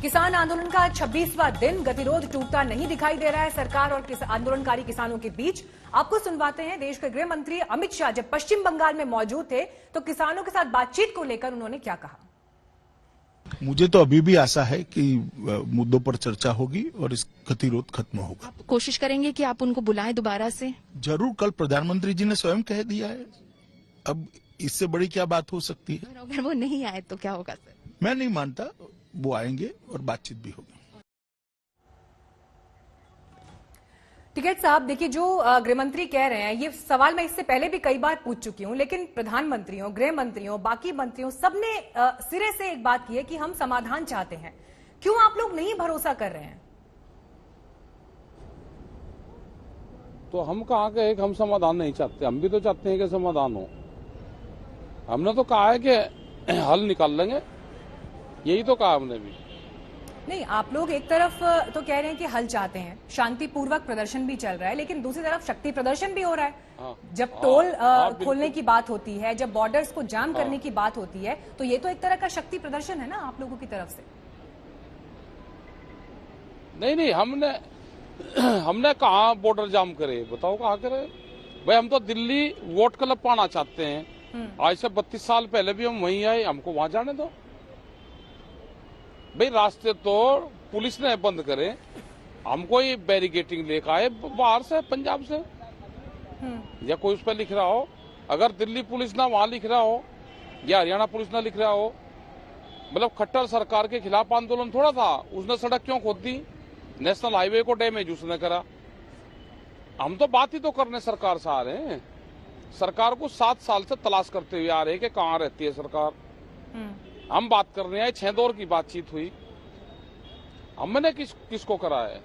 किसान आंदोलन का 26वां दिन, गतिरोध टूटता नहीं दिखाई दे रहा है सरकार और आंदोलनकारी किसानों के बीच। आपको सुनवाते हैं। देश के गृह मंत्री अमित शाह जब पश्चिम बंगाल में मौजूद थे तो किसानों के साथ बातचीत को लेकर उन्होंने क्या कहा। मुझे तो अभी भी आशा है कि मुद्दों पर चर्चा होगी और इस गतिरोध खत्म होगा। आप कोशिश करेंगे कि आप उनको बुलाएं दोबारा से? जरूर, कल प्रधानमंत्री जी ने स्वयं कह दिया है, अब इससे बड़ी क्या बात हो सकती है। अगर वो नहीं आए तो क्या होगा सर? मैं नहीं मानता, वो आएंगे और बातचीत भी होगी। टिकैत साहब, देखिए जो गृहमंत्री कह रहे हैं, ये सवाल मैं इससे पहले भी कई बार पूछ चुकी हूं, लेकिन प्रधानमंत्रियों, गृह मंत्रियों, बाकी मंत्रियों सबने सिरे से एक बात की है कि हम समाधान चाहते हैं। क्यों आप लोग नहीं भरोसा कर रहे हैं? तो हम कहाँ के हम समाधान नहीं चाहते, हम भी तो चाहते हैं कि समाधान हो। हमने तो कहा है कि हल निकाल लेंगे, यही तो कहा हमने भी। नहीं, आप लोग एक तरफ तो कह रहे हैं कि हल चाहते हैं, शांतिपूर्वक प्रदर्शन भी चल रहा है, लेकिन दूसरी तरफ शक्ति प्रदर्शन भी हो रहा है। हाँ, जब टोल खोलने की बात होती है, जब बॉर्डर्स को जाम करने की बात होती है, तो ये तो एक तरह का शक्ति प्रदर्शन है ना आप लोगों की तरफ से। नहीं, हमने कहा बॉर्डर जाम करे, बताओ कहाँ करे भाई। हम तो दिल्ली वोट क्लब पाना चाहते हैं। आज से 32 साल पहले भी हम वहीं आए, हमको वहां जाने दो भाई। रास्ते तो पुलिस ने बंद करे, हमको ये बैरिकेटिंग लेकर आए बाहर से, पंजाब से, या कोई उस पर लिख रहा हो। अगर दिल्ली पुलिस ना वहां लिख रहा हो या हरियाणा पुलिस ना लिख रहा हो, मतलब खट्टर सरकार के खिलाफ आंदोलन थोड़ा था। उसने सड़क क्यों खोद दी? नेशनल हाईवे को डैमेज उसने करा। हम तो बात ही तो करने सरकार से आ रहे हैं। सरकार को 7 साल से तलाश करते हुए आ रहे हैं कि कहाँ रहती है सरकार। हम बात करने आए, 6 दौर की बातचीत हुई, हमने किसको करा है।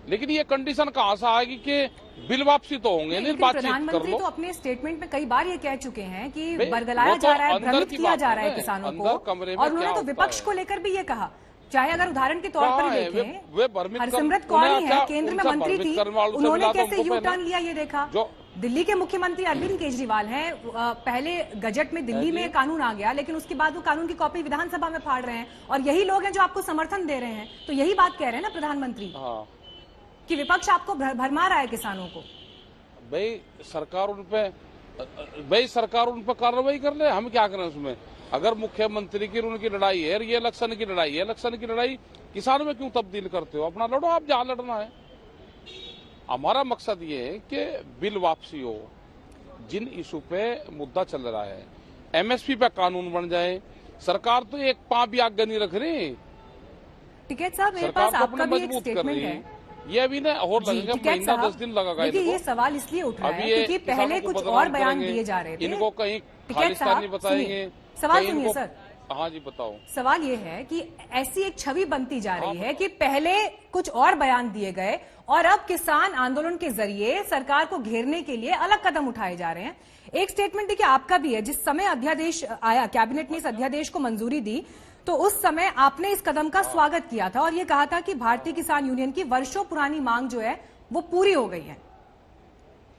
लेकिन ये कंडीशन कहां से आएगी कि बिल वापसी तो होंगे नहीं, बातचीत कर लो। प्रधानमंत्री तो अपने स्टेटमेंट में कई बार ये कह चुके हैं कि बरगलाया जा रहा है, भ्रमित किया जा रहा है किसानों को, और उन्होंने तो विपक्ष को लेकर भी ये कहा। चाहे अगर उदाहरण के तौर पर देखें, हरसिमरत कौर ही है, केंद्र में मंत्री थी, उन्होंने कैसे यू टर्न लिया ये देखा। दिल्ली के मुख्यमंत्री अरविंद केजरीवाल हैं, पहले गजट में दिल्ली में कानून आ गया, लेकिन उसके बाद वो कानून की कॉपी विधानसभा में फाड़ रहे हैं, और यही लोग हैं जो आपको समर्थन दे रहे हैं। तो यही बात कह रहे हैं ना प्रधानमंत्री, कि विपक्ष आपको भरमा रहा है किसानों को। भाई सरकार उन पे कार्रवाई कर ले, हम क्या करें उसमें। अगर मुख्यमंत्री की उनकी लड़ाई है, ये इलेक्शन की लड़ाई है, इलेक्शन की लड़ाई किसानों में क्यों तब्दील करते हो? अपना लड़ो, आप जहां लड़ना है। हमारा मकसद ये है कि बिल वापसी हो, जिन इशू पे मुद्दा चल रहा है, एमएसपी पे कानून बन जाए। सरकार तो एक पांव भी आगे नहीं रख रही। टिकैत साहब, मेरे पास आपका भी एक स्टेटमेंट है। ये अभी ना और लगेगा, महीना 10 दिन लगेगा। ये सवाल इसलिए उठ रहा है क्योंकि पहले कुछ और बयान दिए जा रहे थे। इनको कहीं खालिस्तानी बताएंगे। सवाल सुनिए सर। हाँ जी, बताओ। सवाल ये है कि ऐसी एक छवि बनती जा रही है कि पहले कुछ और बयान दिए गए और अब किसान आंदोलन के जरिए सरकार को घेरने के लिए अलग कदम उठाए जा रहे हैं। एक स्टेटमेंट देखिए आपका भी है। जिस समय अध्यादेश आया, कैबिनेट ने इस अध्यादेश को मंजूरी दी, तो उस समय आपने इस कदम का स्वागत किया था और ये कहा था कि भारतीय किसान यूनियन की वर्षों पुरानी मांग जो है वो पूरी हो गई है,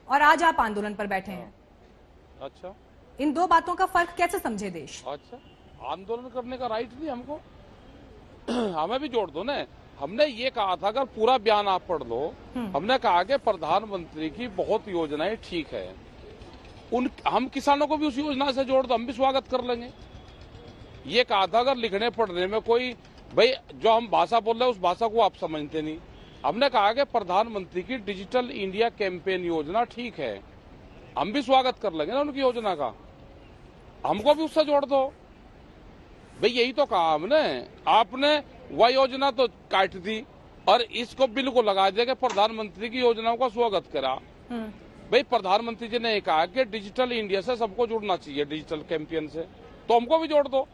और आज आप आंदोलन पर बैठे हैं। अच्छा, इन दो बातों का फर्क कैसे समझे देश? अच्छा, आंदोलन करने का राइट नहीं हमको? हमें भी जोड़ दो ना। हमने ये कहा था, अगर पूरा बयान आप पढ़ लो, हमने कहा कि प्रधानमंत्री की बहुत योजनाएं ठीक है, हम किसानों को भी उस योजना से जोड़ दो, हम भी स्वागत कर लेंगे। ये कहा था, अगर लिखने पढ़ने में कोई भाई जो हम भाषा बोल रहे हैं उस भाषा को आप समझते नहीं। हमने कहा कि प्रधानमंत्री की डिजिटल इंडिया कैंपेन योजना ठीक है, हम भी स्वागत कर लेंगे ना उनकी योजना का, हमको भी उससे जोड़ दो भाई। यही तो कहा हमने। आपने वह योजना तो काट दी और इसको बिल को लगा दिया कि प्रधानमंत्री की योजनाओं का स्वागत करा। भाई प्रधानमंत्री जी ने कहा कि डिजिटल इंडिया से सबको जुड़ना चाहिए, डिजिटल कैंपेन से, तो हमको भी जोड़ दो।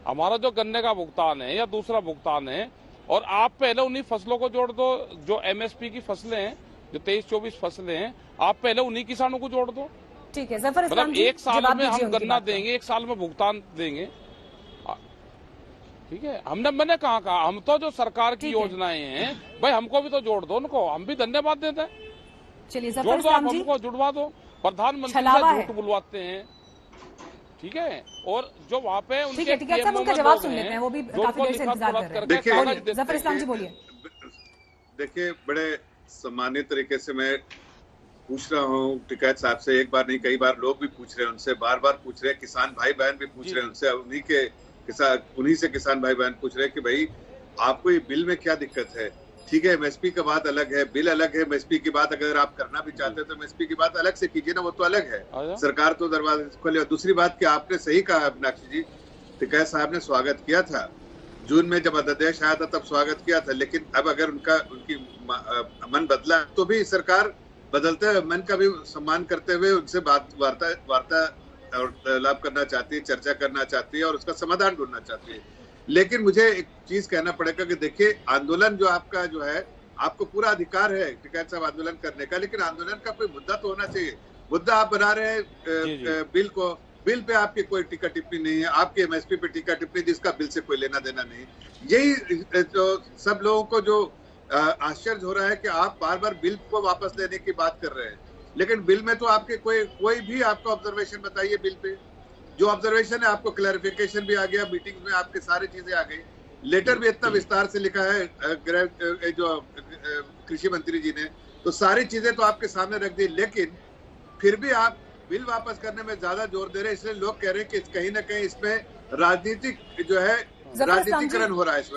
हमारा जो गन्ने का भुगतान है या दूसरा भुगतान है, और आप पहले उन्हीं फसलों को जोड़ दो जो एमएसपी की फसलें हैं, जो 23-24 फसलें हैं, आप पहले उन्हीं किसानों को जोड़ दो। ठीक है, जफर इस्लाम मतलब जी, एक साल में हम गन्ना देंगे, एक साल में भुगतान देंगे। ठीक है, मैंने कहा हम तो जो सरकार की योजनाएं हैं भाई हमको भी तो जोड़ दो उनको, हम भी धन्यवाद देते हैं। चलिए, जोड़ दो, आप हमको जुड़वा दो। प्रधानमंत्री से झूठ बुलवाते हैं। ठीक है। और जो वहाँ पे ठीक है, साहब उनका जवाब सुन लेते हैं, वो भी काफी देर से इंतजार कर रहे हैं। जफर इस्लाम जी बोलिए। देखिए, बड़े सम्मानित तरीके से मैं पूछ रहा हूँ टिकैत साहब से, एक बार नहीं कई बार लोग भी पूछ रहे हैं उनसे, बार बार पूछ रहे हैं, किसान भाई बहन भी पूछ रहे हैं उनसे, उन्हीं से किसान भाई बहन पूछ रहे हैं कि भाई आपको ये बिल में क्या दिक्कत है। ठीक है, एमएसपी का बात अलग है, बिल अलग है, एमएसपी की बात अगर आप करना भी चाहते हैं तो एमएसपी की बात अलग से कीजिए ना, वो तो अलग है। सरकार तो दरवाजे खोले। और दूसरी बात कि आपने सही कहा मीनाक्षी जी, टिकैत साहब ने स्वागत किया था जून में जब अध्यादेश आया था, तब स्वागत किया था, लेकिन अब अगर उनकी मन बदला तो भी सरकार बदलते मन का भी सम्मान करते हुए उनसे वार्तालाप करना चाहती है, चर्चा करना चाहती है और उसका समाधान ढूंढना चाहती है। लेकिन मुझे एक चीज कहना पड़ेगा कि देखिए, आंदोलन जो आपका जो है, आपको पूरा अधिकार है टिकैत साहब आंदोलन करने का, लेकिन आंदोलन का कोई मुद्दा तो होना चाहिए। मुद्दा आप बना रहे हैं बिल को, बिल पे आपकी कोई टीका टिप्पणी नहीं है, आपके एमएसपी पे टीका टिप्पणी जिसका बिल से कोई लेना देना नहीं। यही जो सब लोगों को जो आश्चर्य हो रहा है कि आप बार बार बिल को वापस लेने की बात कर रहे हैं, लेकिन बिल में तो आपके कोई भी आपको ऑब्जर्वेशन बताइए बिल पे। जो ऑब्जर्वेशन है आपको क्लैरिफिकेशन भी आ गया, मीटिंग में आपके सारी चीजें आ गई, लेटर भी इतना विस्तार से लिखा है जो कृषि मंत्री जी ने, तो सारी चीजें तो आपके सामने रख दी, लेकिन फिर भी आप बिल वापस करने में ज्यादा जोर दे रहे हैं। इसलिए लोग कह रहे हैं कि कहीं ना कहीं इसमें राजनीतिक जो है, राजनीतिकरण हो रहा है इसमें।